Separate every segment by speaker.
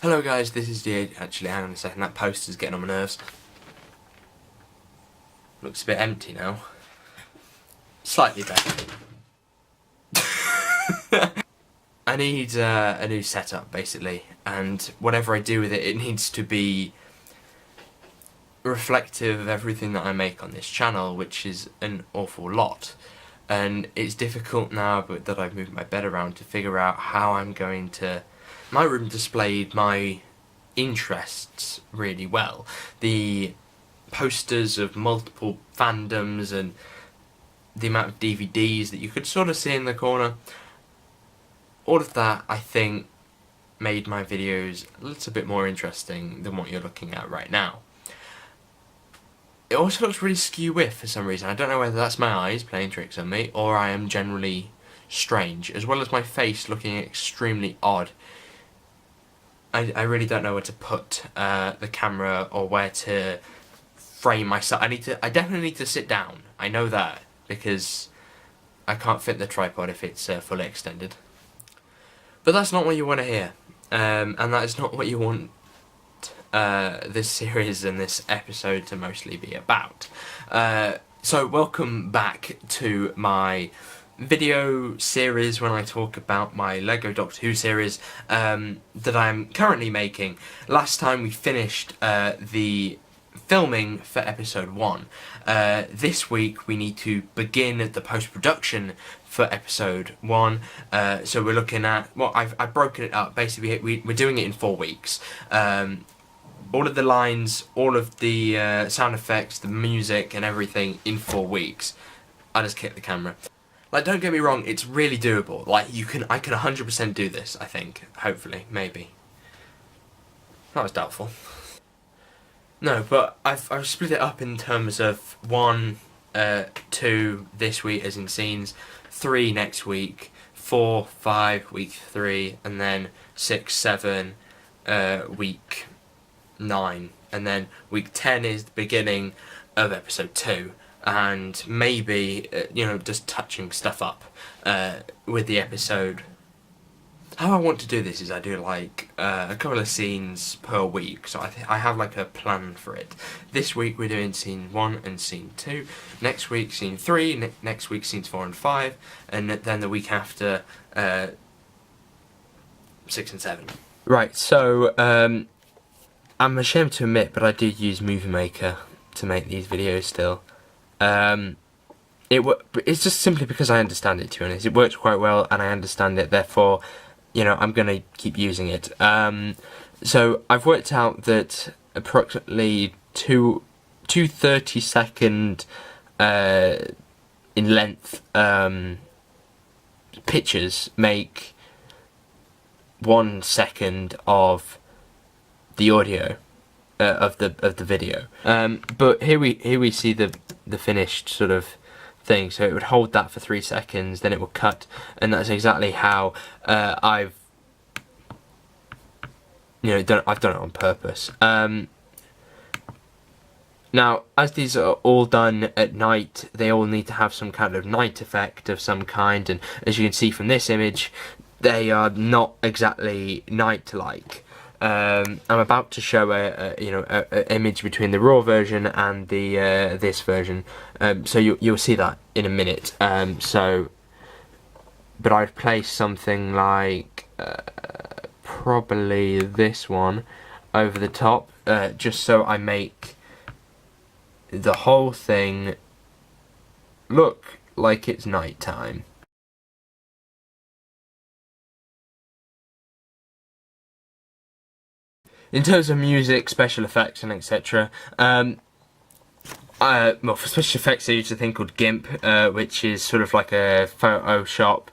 Speaker 1: Hello guys, this is DH. Actually, hang on a second, that poster's getting on my nerves. Looks a bit empty now. Slightly better. I need a new setup, basically, and whatever I do with it, it needs to be reflective of everything that I make on this channel, which is an awful lot. And it's difficult now that I've moved my bed around to figure out how I'm going to... My room displayed my interests really well. The posters of multiple fandoms and the amount of DVDs that you could sort of see in the corner, all of that I think made my videos a little bit more interesting than what you're looking at right now. It also looks really skew-whiff for some reason. I don't know whether that's my eyes playing tricks on me or I am generally strange, as well as my face looking extremely odd. I really don't know where to put the camera or where to frame myself. I definitely need to sit down. I know that, because I can't fit the tripod if it's fully extended. But that's not what you want to hear. And that is not what you want this series and this episode to mostly be about. So welcome back to my video series when I talk about my LEGO Doctor Who series that I'm currently making. Last time we finished the filming for episode 1. This week we need to begin the post-production for episode 1. So we're looking at, well, I've broken it up. Basically we're doing it in 4 weeks. All of the lines, all of the sound effects, the music and everything in 4 weeks. I just kicked the camera. Like, don't get me wrong, it's really doable. Like, I can 100% do this, I think. Hopefully. Maybe. That was doubtful. No, but I've split it up in terms of 1, 2 this week as in scenes, 3 next week, 4, 5, week 3, and then 6, 7, week 9. And then week 10 is the beginning of episode 2. And maybe, just touching stuff up with the episode. How I want to do this is I do like a couple of scenes per week, so I have like a plan for it. This week we're doing scene 1 and scene 2, next week scene 3, next week scenes 4 and 5, and then the week after 6 and 7. Right, so I'm ashamed to admit, but I did use Movie Maker to make these videos still. It's just simply because I understand it, to be honest. It works quite well and I understand it, therefore, I'm going to keep using it. So I've worked out that approximately two 30-second in length pictures make 1 second of the audio of the video. But here we see the finished sort of thing. So it would hold that for 3 seconds, then it will cut, and that's exactly how I've done it on purpose. Now, as these are all done at night, they all need to have some kind of night effect of some kind, and as you can see from this image, they are not exactly night-like. I'm about to show a image between the raw version and the this version, so you'll see that in a minute. But I've placed something like probably this one over the top, just so I make the whole thing look like it's night time. In terms of music, special effects and etc, well, for special effects I use a thing called GIMP, which is sort of like a Photoshop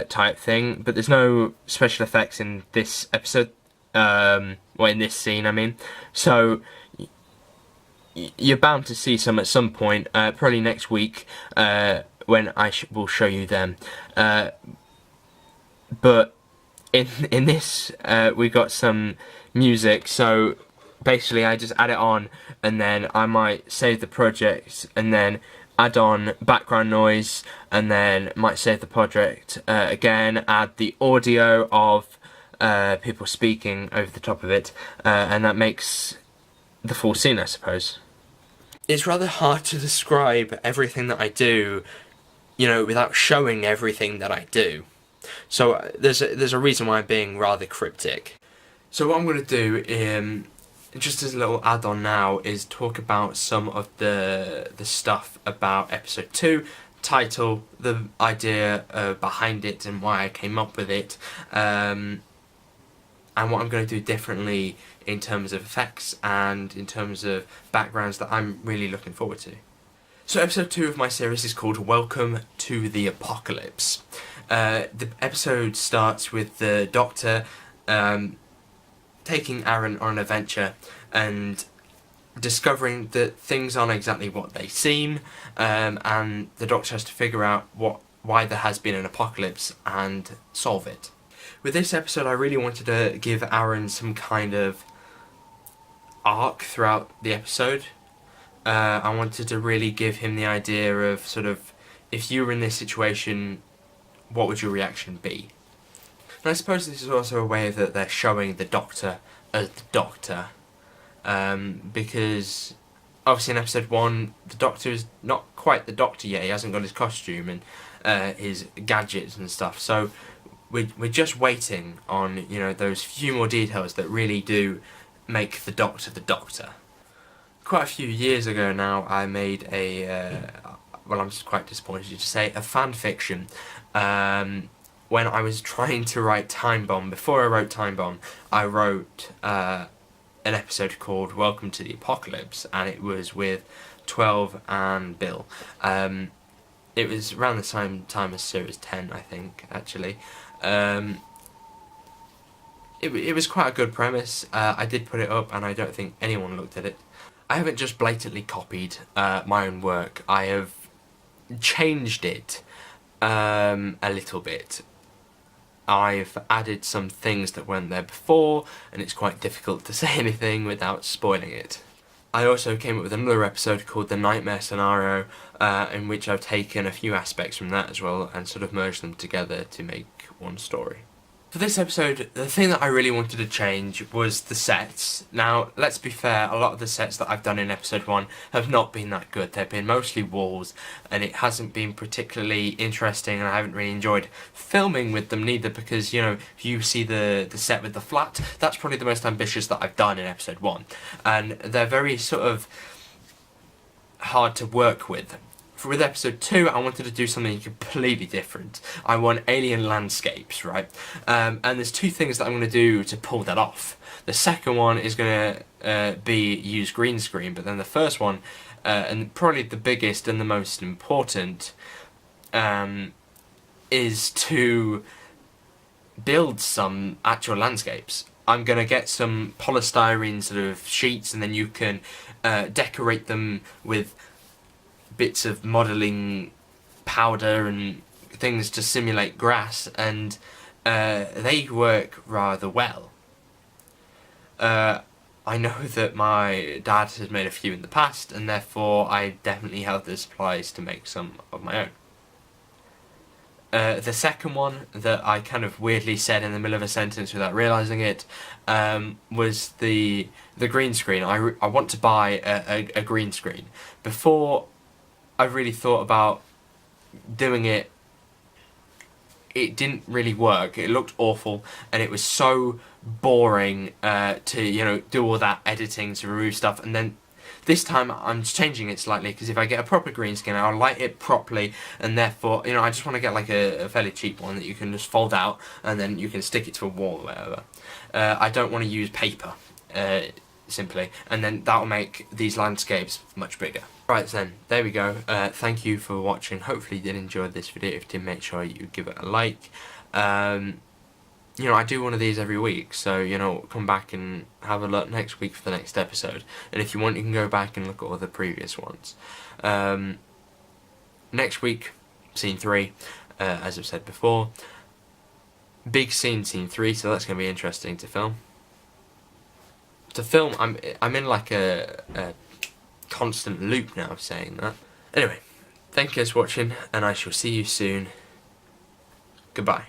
Speaker 1: type thing, but there's no special effects in this episode, well, in this scene I mean, so you're bound to see some at some point, probably next week, when I will show you them, but in this we got some music, so basically I just add it on and then I might save the project and then add on background noise and then might save the project again, add the audio of people speaking over the top of it, and that makes the full scene, I suppose. It's rather hard to describe everything that I do, without showing everything that I do. So there's a reason why I'm being rather cryptic. So what I'm going to do, just as a little add-on now, is talk about some of the stuff about episode 2, title, the idea behind it and why I came up with it, and what I'm going to do differently in terms of effects and in terms of backgrounds that I'm really looking forward to. So episode 2 of my series is called Welcome to the Apocalypse. The episode starts with the Doctor taking Aaron on an adventure and discovering that things aren't exactly what they seem, and the Doctor has to figure out why there has been an apocalypse and solve it. With this episode, I really wanted to give Aaron some kind of arc throughout the episode. I wanted to really give him the idea of sort of, if you were in this situation, what would your reaction be? And I suppose this is also a way that they're showing the Doctor as the Doctor, because obviously in episode 1, the Doctor is not quite the Doctor yet. He hasn't got his costume and his gadgets and stuff. So we're just waiting on those few more details that really do make the Doctor the Doctor. Quite a few years ago now, I made well, I'm just quite disappointed to say, a fan fiction. When I was trying to write Time Bomb, before I wrote Time Bomb, I wrote an episode called Welcome to the Apocalypse, and it was with 12 and Bill. It was around the same time as Series 10, I think, actually. It was quite a good premise. I did put it up, and I don't think anyone looked at it. I haven't just blatantly copied my own work. I have changed it a little bit. I've added some things that weren't there before, and it's quite difficult to say anything without spoiling it. I also came up with another episode called The Nightmare Scenario, in which I've taken a few aspects from that as well and sort of merged them together to make one story. For this episode, the thing that I really wanted to change was the sets. Now, let's be fair, a lot of the sets that I've done in episode 1 have not been that good. They've been mostly walls, and it hasn't been particularly interesting, and I haven't really enjoyed filming with them neither, because, if you see the set with the flat, that's probably the most ambitious that I've done in episode 1. And they're very sort of hard to work with. With episode 2, I wanted to do something completely different. I want alien landscapes, right? And there's two things that I'm going to do to pull that off. The second one is going to be use green screen, but then the first one, and probably the biggest and the most important, is to build some actual landscapes. I'm going to get some polystyrene sort of sheets, and then you can decorate them with bits of modelling powder and things to simulate grass, and they work rather well. I know that my dad has made a few in the past, and therefore I definitely have the supplies to make some of my own. The second one that I kind of weirdly said in the middle of a sentence without realising it was the green screen. I want to buy a green screen. Before I really thought about doing it, it didn't really work. It looked awful, and it was so boring to do all that editing to remove stuff. And then this time I'm changing it slightly, because if I get a proper green screen, I'll light it properly, and therefore I just want to get like a fairly cheap one that you can just fold out and then you can stick it to a wall or whatever. I don't want to use paper, simply, and then that'll make these landscapes much bigger. Right then, there we go. Thank you for watching. Hopefully you did enjoy this video. If you did, make sure you give it a like. I do one of these every week, so, come back and have a look next week for the next episode. And if you want, you can go back and look at all the previous ones. Next week, scene 3, as I've said before. Big scene 3, so that's going to be interesting to film. I'm in like a constant loop now of saying that. Anyway, thank you guys for watching, and I shall see you soon. Goodbye.